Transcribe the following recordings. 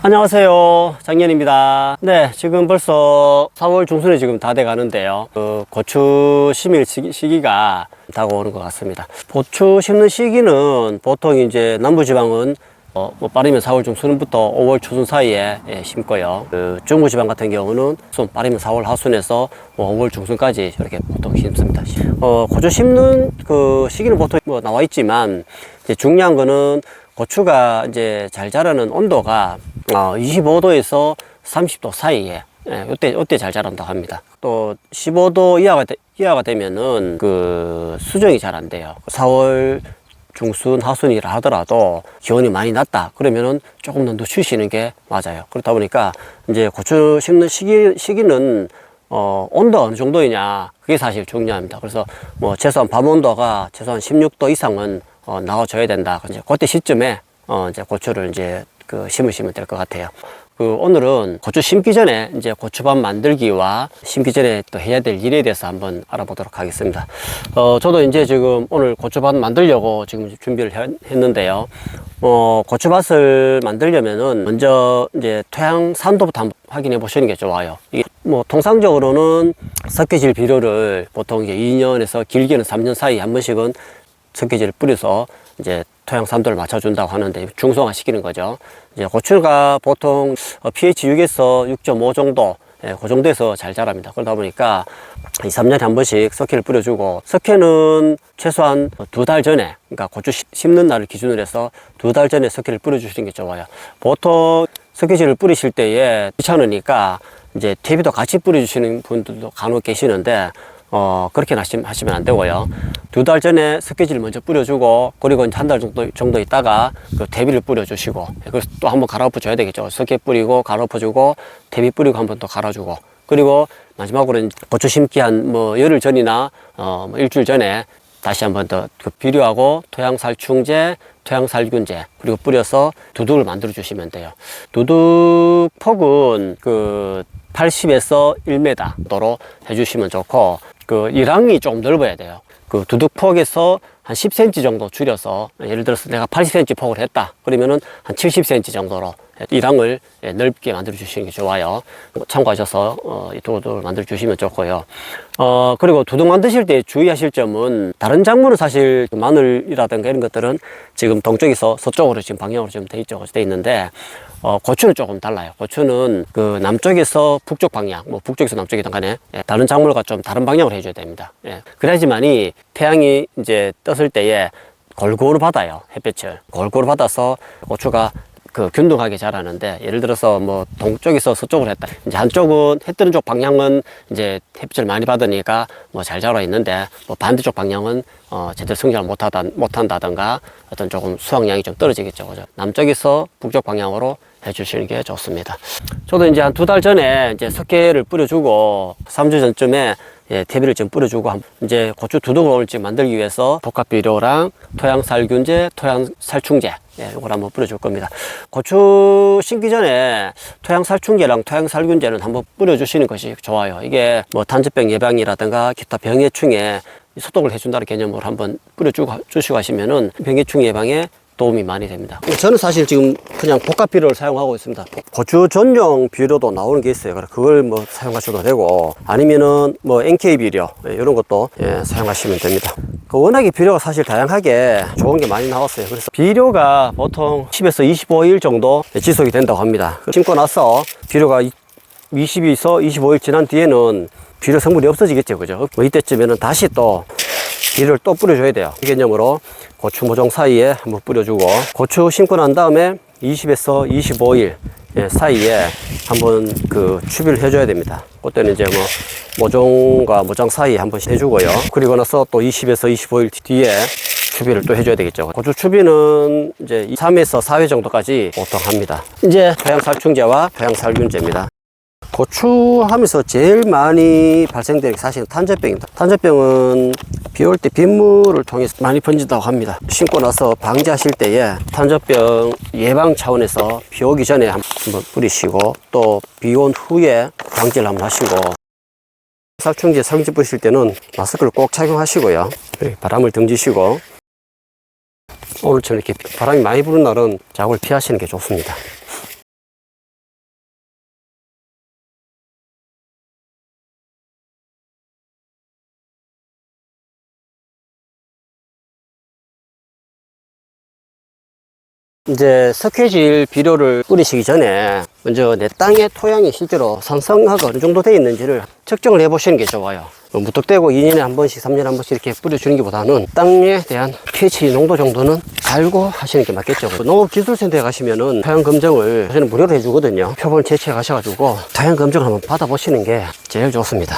안녕하세요, 작년입니다. 네, 지금 벌써 4월 중순이 지금 다 돼 가는데요. 고추 심을 시기가 다가오는 것 같습니다. 고추 심는 시기는 보통 이제 남부지방은 빠르면 4월 중순부터 5월 초순 사이에 심고요. 중부지방 같은 경우는 빠르면 4월 하순에서 5월 중순까지 이렇게 보통 심습니다. 고추 심는 그 시기는 보통 나와 있지만, 이제 중요한 거는 고추가 이제 잘 자라는 온도가 25도에서 30도 사이에, 이때 잘 자란다고 합니다. 또 15도 이하가 되면은 그 수정이 잘 안 돼요. 4월 중순 하순이라 하더라도 기온이 많이 낮다 그러면은 조금 더 늦추시는 게 맞아요. 그렇다 보니까 이제 고추 심는 시기는 온도가 어느 정도이냐, 그게 사실 중요합니다. 그래서 최소한 밤 온도가 최소한 16도 이상은 나와줘야 된다. 이제 그때 시점에 이제 고추를 이제 심으시면 될 것 같아요. 오늘은 고추 심기 전에 이제 고추밥 만들기와 심기 전에 또 해야 될 일에 대해서 한번 알아보도록 하겠습니다. 저도 이제 지금 오늘 고추밥 만들려고 지금 준비를 했는데요. 고추밭을 만들려면은 먼저 이제 토양 산도부터 한번 확인해 보시는 게 좋아요. 이게 통상적으로는 석회질 비료를 보통 이제 2년에서 길게는 3년 사이에 한 번씩은 석회질을 뿌려서 이제 토양 산도를 맞춰준다고 하는데, 중성화 시키는 거죠. 이제 고추가 보통 pH 6에서 6.5 정도, 그 정도에서 잘 자랍니다. 그러다 보니까 2, 3년에 한 번씩 석회를 뿌려주고, 석회는 최소한 2달 전에, 그러니까 고추 심는 날을 기준으로 해서 2달 전에 석회를 뿌려주시는 게 좋아요. 보통 석회질을 뿌리실 때에 귀찮으니까 이제 퇴비도 같이 뿌려주시는 분들도 간혹 계시는데, 그렇게 하시면 안 되고요. 2달 전에 석회질을 먼저 뿌려주고, 그리고 한 달 정도 있다가 그 퇴비를 뿌려주시고, 그래서 또 한번 갈아엎어 줘야 되겠죠. 석회 뿌리고, 갈아엎어 주고, 퇴비 뿌리고, 한번 또 갈아주고, 그리고 마지막으로 고추 심기 한 열흘 전이나 일주일 전에 다시 한번 더 비료하고 토양살충제, 토양살균제, 그리고 뿌려서 두둑을 만들어 주시면 돼요. 두둑 폭은 80에서 1m 도로 해주시면 좋고, 일항이 좀 넓어야 돼요. 두둑 폭에서 한 10cm 정도 줄여서, 예를 들어서 내가 80cm 폭을 했다 그러면은 한 70cm 정도로 일항을 넓게 만들어 주시는 게 좋아요. 참고하셔서 이 두둑을 만들어 주시면 좋고요. 그리고 두둑 만드실 때 주의하실 점은, 다른 작물은 사실 마늘이라든가 이런 것들은 지금 동쪽에서 서쪽으로 지금 방향으로 좀 돼 있는데, 고추는 조금 달라요. 고추는 남쪽에서 북쪽 방향, 북쪽에서 남쪽이든 간에 다른 작물과 좀 다른 방향으로 해줘야 됩니다. 그래야지만이 태양이 이제 떴을 때에 골고루 받아요. 햇볕을 골고루 받아서 고추가 균등하게 자라는데, 예를 들어서 동쪽에서 서쪽으로 했다. 이제 한쪽은 해 뜨는 쪽 방향은 이제 햇빛을 많이 받으니까 잘 자라 있는데, 반대쪽 방향은 제대로 성장을 못한다든가 어떤 조금 수확량이 좀 떨어지겠죠. 그죠? 남쪽에서 북쪽 방향으로 해주시는 게 좋습니다. 저도 이제 한 2달 전에 이제 석회를 뿌려주고, 3주 전쯤에 퇴비를 좀 뿌려주고, 이제 고추 두둑을 오늘 지금 만들기 위해서 복합비료랑 토양살균제, 토양살충제, 이걸 한번 뿌려줄 겁니다. 고추 심기 전에 토양살충제랑 토양살균제는 한번 뿌려주시는 것이 좋아요. 이게 단저병 예방이라든가 기타 병해충에 소독을 해준다는 개념으로 한번 뿌려주시고 하시면은 병해충 예방에 도움이 많이 됩니다. 저는 사실 지금 그냥 복합비료를 사용하고 있습니다. 고추 전용 비료도 나오는 게 있어요. 그걸 사용하셔도 되고, 아니면은 NK 비료 이런 것도 사용하시면 됩니다. 워낙에 비료가 사실 다양하게 좋은 게 많이 나왔어요. 그래서 비료가 보통 10에서 25일 정도 지속이 된다고 합니다. 심고 나서 비료가 20에서 25일 지난 뒤에는 비료 성분이 없어지겠죠. 그죠? 이때쯤에는 다시 또 비료를 또 뿌려줘야 돼요. 이 개념으로 고추 모종 사이에 한번 뿌려주고, 고추 심고 난 다음에 20에서 25일 사이에 한번 추비를 해줘야 됩니다. 그때는 이제 모종과 모종 사이에 한번 해주고요. 그리고 나서 또 20에서 25일 뒤에 추비를 또 해줘야 되겠죠. 고추 추비는 이제 3에서 4회 정도까지 보통 합니다. 이제 토양살충제와 토양살균제입니다. 고추 하면서 제일 많이 발생되는 게 사실은 탄저병입니다. 탄저병은 비 올 때 빗물을 통해서 많이 번진다고 합니다. 심고 나서 방제하실 때에 탄저병 예방 차원에서 비 오기 전에 한번 뿌리시고, 또 비 온 후에 방제를 한번 하시고, 살충제 살균제 뿌리실 때는 마스크를 꼭 착용하시고요. 바람을 등지시고, 오늘처럼 이렇게 바람이 많이 부는 날은 작업을 피하시는 게 좋습니다. 이제 석회질 비료를 뿌리시기 전에 먼저 내 땅의 토양이 실제로 산성화가 어느 정도 되어 있는지를 측정을 해 보시는 게 좋아요. 무턱대고 2년에 한 번씩 3년에 한 번씩 이렇게 뿌려주는 것보다는 땅에 대한 pH 농도 정도는 알고 하시는 게 맞겠죠. 농업기술센터에 가시면은 토양 검정을 사실은 무료로 해주거든요. 표본 채취해 가셔가지고 토양 검정을 한번 받아보시는 게 제일 좋습니다.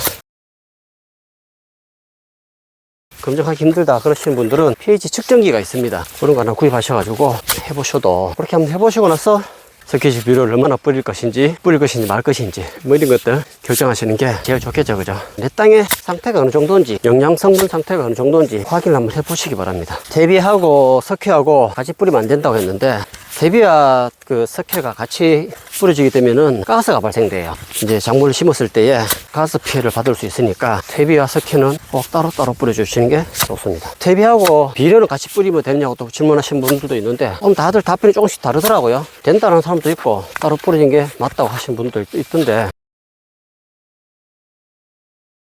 검정하기 힘들다 그러시는 분들은 pH 측정기가 있습니다. 그런 거 하나 구입하셔가지고 해보셔도, 그렇게 한번 해보시고 나서 석회질 비료를 얼마나 뿌릴 것인지 말 것인지 뭐 이런 것들 결정하시는 게 제일 좋겠죠. 그죠? 내 땅의 상태가 어느 정도인지, 영양 성분 상태가 어느 정도인지 확인을 한번 해보시기 바랍니다. 대비하고 석회하고 같이 뿌리면 안 된다고 했는데, 대비와 그 석회가 같이 뿌려지게 되면은 가스가 발생돼요. 이제 작물을 심었을 때에 가스 피해를 받을 수 있으니까 퇴비와 석회는 꼭 따로따로 뿌려주시는 게 좋습니다. 퇴비하고 비료는 같이 뿌리면 되느냐고 또 질문하시는 분들도 있는데, 다들 답변이 조금씩 다르더라고요. 된다는 사람도 있고 따로 뿌리는 게 맞다고 하시는 분들도 있던데,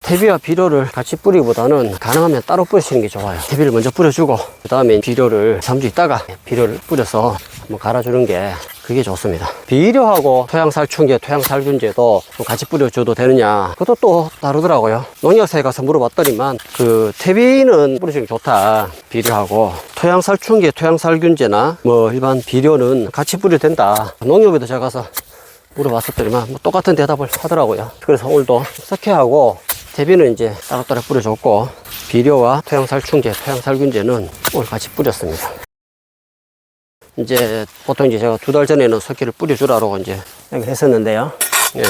퇴비와 비료를 같이 뿌리기보다는 가능하면 따로 뿌리시는 게 좋아요. 퇴비를 먼저 뿌려주고 그 다음에 비료를 3주 있다가 비료를 뿌려서 한번 갈아주는 게 그게 좋습니다. 비료하고 토양살충제, 토양살균제도 같이 뿌려줘도 되느냐, 그것도 또 다르더라고요. 농약사에 가서 물어봤더니만 그 퇴비는 뿌리시는 게 좋다, 비료하고 토양살충제, 토양살균제나 뭐 일반 비료는 같이 뿌려도 된다. 농협에도 제가 가서 물어봤었더니만 뭐 똑같은 대답을 하더라고요. 그래서 오늘도 석회하고 퇴비는 이제 따로따로 뿌려줬고, 비료와 토양살충제, 토양살균제는 오늘 같이 뿌렸습니다. 이제 보통 이제 제가 2달 전에는 석회를 뿌려주라고 이제 했었는데요. 예.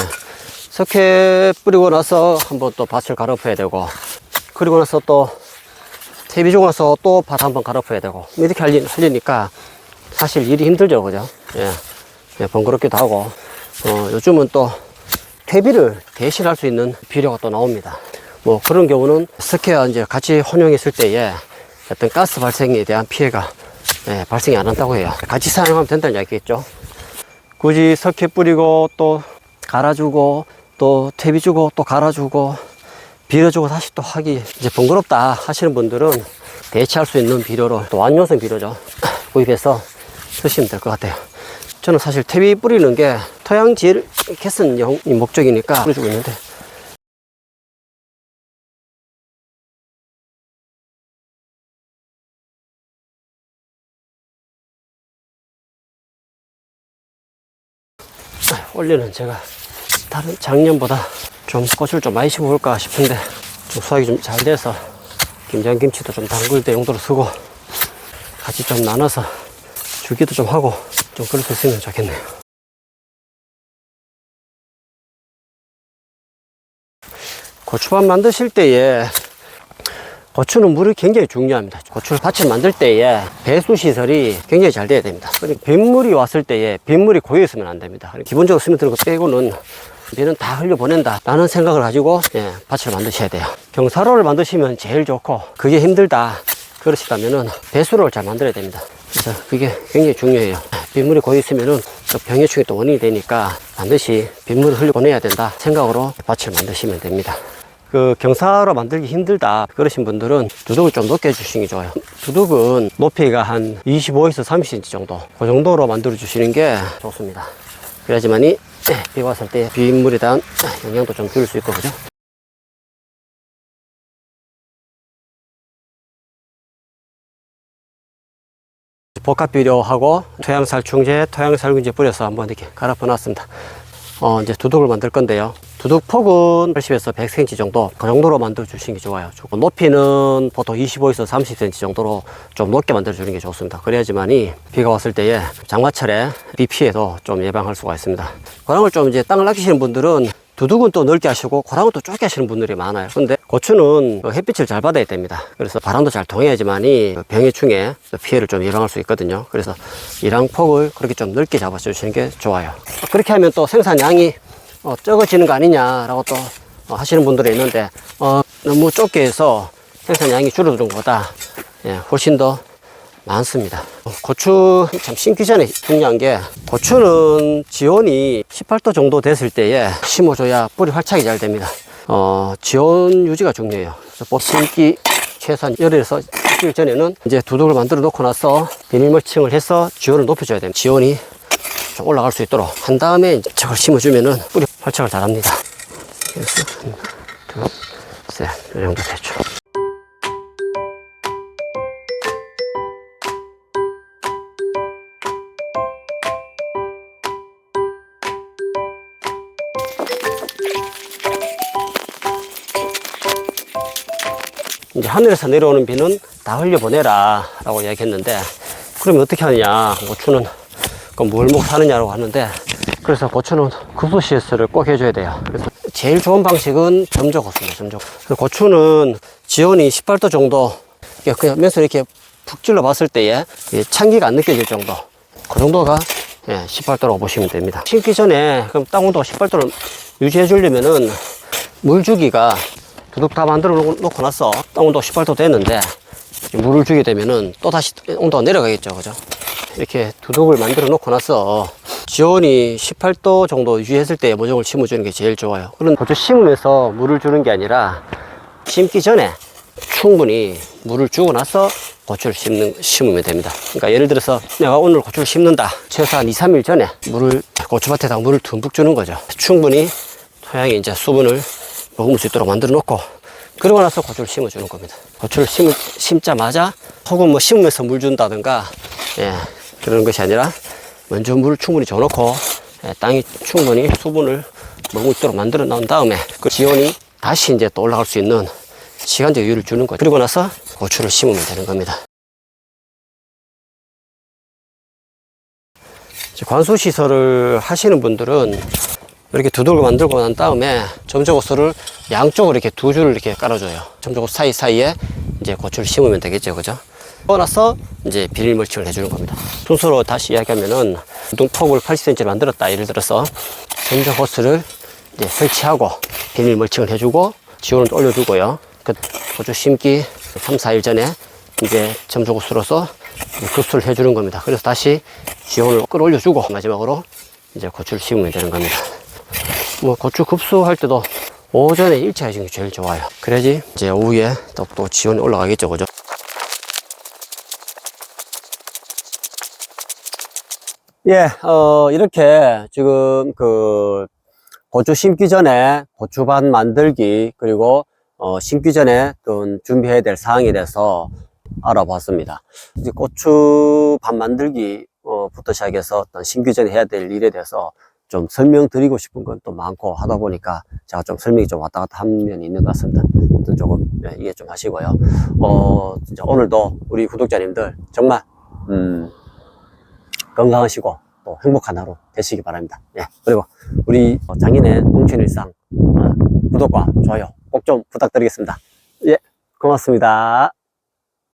석회 뿌리고 나서 한번 또 밭을 갈아엎어야 되고, 그리고 나서 또 퇴비 주고 나서 또 밭 한번 갈아엎어야 되고, 이렇게 하려니까 사실 일이 힘들죠. 그죠? 예. 예, 번거롭기도 하고, 요즘은 또 퇴비를 대신할 수 있는 비료가 또 나옵니다. 뭐 그런 경우는 석회와 이제 같이 혼용했을 때에 어떤 가스 발생에 대한 피해가 발생이 안 한다고 해요. 같이 사용하면 된다는 이야기겠죠. 굳이 석회 뿌리고 또 갈아주고 또 퇴비 주고 또 갈아주고 비료 주고 다시 또 하기 이제 번거롭다 하시는 분들은 대체할 수 있는 비료로, 또 완효성 비료죠, 구입해서 쓰시면 될 것 같아요. 저는 사실 퇴비 뿌리는 게 토양질 개선이 목적이니까 뿌려주고 있는데, 올해는 제가 다른 작년보다 좀 꽃을 좀 많이 심어볼까 싶은데 좀 수확이 좀 잘 돼서 김장김치도 좀 담글 때 용도로 쓰고 같이 좀 나눠서 주기도 좀 하고 좀 그럴 수 있으면 좋겠네요. 고추밭 만드실 때에 고추는 물이 굉장히 중요합니다. 고추를 밭을 만들 때에 배수 시설이 굉장히 잘 돼야 됩니다. 그러니까 빗물이 왔을 때에 빗물이 고여 있으면 안 됩니다. 기본적으로 스며드는 거 빼고는 비는 다 흘려보낸다 라는 생각을 가지고 밭을 만드셔야 돼요. 경사로를 만드시면 제일 좋고, 그게 힘들다 그러시다면은 배수로를 잘 만들어야 됩니다. 그래서 그게 굉장히 중요해요. 빗물이 고여 있으면은 또 병해충이 또 원인이 되니까 반드시 빗물을 흘려보내야 된다 생각으로 밭을 만드시면 됩니다. 그 경사로 만들기 힘들다 그러신 분들은 두둑을 좀 높게 해주시는 게 좋아요. 두둑은 높이가 한 25에서 30cm 정도, 그 정도로 만들어 주시는 게 좋습니다. 그래야지만이 비 왔을 때 빗물에 대한 영향도 좀 줄일 수 있고, 그죠? 복합비료하고 토양살충제, 토양살균제 뿌려서 한번 이렇게 갈아엎어 놨습니다. 이제 두둑을 만들 건데요. 두둑 폭은 80에서 100cm 정도, 그 정도로 만들어 주시는 게 좋아요. 높이는 보통 25에서 30cm 정도로 좀 높게 만들어 주는 게 좋습니다. 그래야지만이 비가 왔을 때에 장마철에 비 피해도 좀 예방할 수가 있습니다. 고랑을 좀 이제 땅을 아끼시는 분들은 두둑은 또 넓게 하시고 고랑은 또 좁게 하시는 분들이 많아요. 근데 고추는 햇빛을 잘 받아야 됩니다. 그래서 바람도 잘 통해야지만이 병해충에 피해를 좀 예방할 수 있거든요. 그래서 이랑폭을 그렇게 좀 넓게 잡아 주시는 게 좋아요. 그렇게 하면 또 생산량이 적어지는 거 아니냐라고 또 하시는 분들이 있는데, 너무 좁게 해서 생산량이 줄어드는 것보다 훨씬 더 많습니다. 고추 참 심기 전에 중요한 게, 고추는 지온이 18도 정도 됐을 때에 심어줘야 뿌리 활착이 잘 됩니다. 지온 유지가 중요해요. 그래서 심기 최소한 열에서 씌울 전에는 이제 두둑을 만들어 놓고 나서 비닐 멀칭을 해서 지온을 높여줘야 됩니다. 지온이 좀 올라갈 수 있도록 한 다음에 이제 저걸 심어주면은 뿌리 활착을 잘합니다. 그래서 하나, 둘, 셋, 이 정도 되죠. 이제 하늘에서 내려오는 비는 다 흘려보내라 라고 이야기했는데, 그러면 어떻게 하느냐, 고추는 뭘 먹고 사느냐라고 하는데, 그래서 고추는 급수시설을 꼭 해줘야 돼요. 그래서 제일 좋은 방식은 점적호수입니다. 점적. 고추는 지온이 18도 정도, 그냥 면서 이렇게 푹 찔러 봤을 때에 찬기가 안 느껴질 정도, 그 정도가 18도라고 보시면 됩니다. 심기 전에 그럼 땅 온도가 18도를 유지해 주려면은 물 주기가 두둑 다 만들어 놓고 나서 땅 온도가 18도 됐는데 물을 주게 되면은 또 다시 온도가 내려가겠죠. 그죠? 이렇게 두둑을 만들어 놓고 나서 지온이 18도 정도 유지했을 때 모종을 심어주는 게 제일 좋아요. 그런 고추 심으면서 물을 주는 게 아니라 심기 전에 충분히 물을 주고 나서 고추를 심으면 됩니다. 그러니까 예를 들어서 내가 오늘 고추를 심는다. 최소한 2, 3일 전에 고추밭에다 물을 듬뿍 주는 거죠. 충분히 토양에 이제 수분을 머금을 수 있도록 만들어 놓고, 그러고 나서 고추를 심어주는 겁니다. 고추를 심자마자 혹은 심으면서 물 준다든가, 그런 것이 아니라 먼저 물을 충분히 줘놓고, 땅이 충분히 수분을 머금을 수 있도록 만들어 놓은 다음에 그 지온이 다시 이제 또 올라갈 수 있는 시간적 여유를 주는 거죠. 그리고 나서 고추를 심으면 되는 겁니다. 관수시설을 하시는 분들은 이렇게 두둑을 만들고 난 다음에 점적호수를 양쪽으로 이렇게 두 줄을 이렇게 깔아줘요. 점적호수 사이사이에 이제 고추를 심으면 되겠죠. 그죠? 그러고 나서 이제 비닐 멀칭을 해주는 겁니다. 순서로 다시 이야기하면은 두둑폭을 80cm를 만들었다. 예를 들어서 점적호수를 이제 설치하고 비닐 멀칭을 해주고 지온을 올려주고요. 그 고추 심기 3, 4일 전에 이제 점적호수로서 급수를 해주는 겁니다. 그래서 다시 지온을 끌어올려주고 마지막으로 이제 고추를 심으면 되는 겁니다. 고추 급수할 때도 오전에 일찍 하시는 게 제일 좋아요. 그래야지 이제 오후에 또 지온이 올라가겠죠. 그죠? 이렇게 지금 고추 심기 전에 고추밭 만들기, 그리고 심기 전에 준비해야 될 사항에 대해서 알아봤습니다. 이제 고추밭 만들기 부터 시작해서 심기 전에 해야 될 일에 대해서 좀 설명드리고 싶은 건 또 많고 하다 보니까 제가 좀 설명이 좀 왔다 갔다 한 면이 있는 것 같습니다. 조금 이해 좀 하시고요. 진짜 오늘도 우리 구독자님들 정말 건강하시고 또 행복한 하루 되시기 바랍니다. 그리고 우리 장인의 농촌일상 구독과 좋아요 꼭 좀 부탁드리겠습니다. 고맙습니다.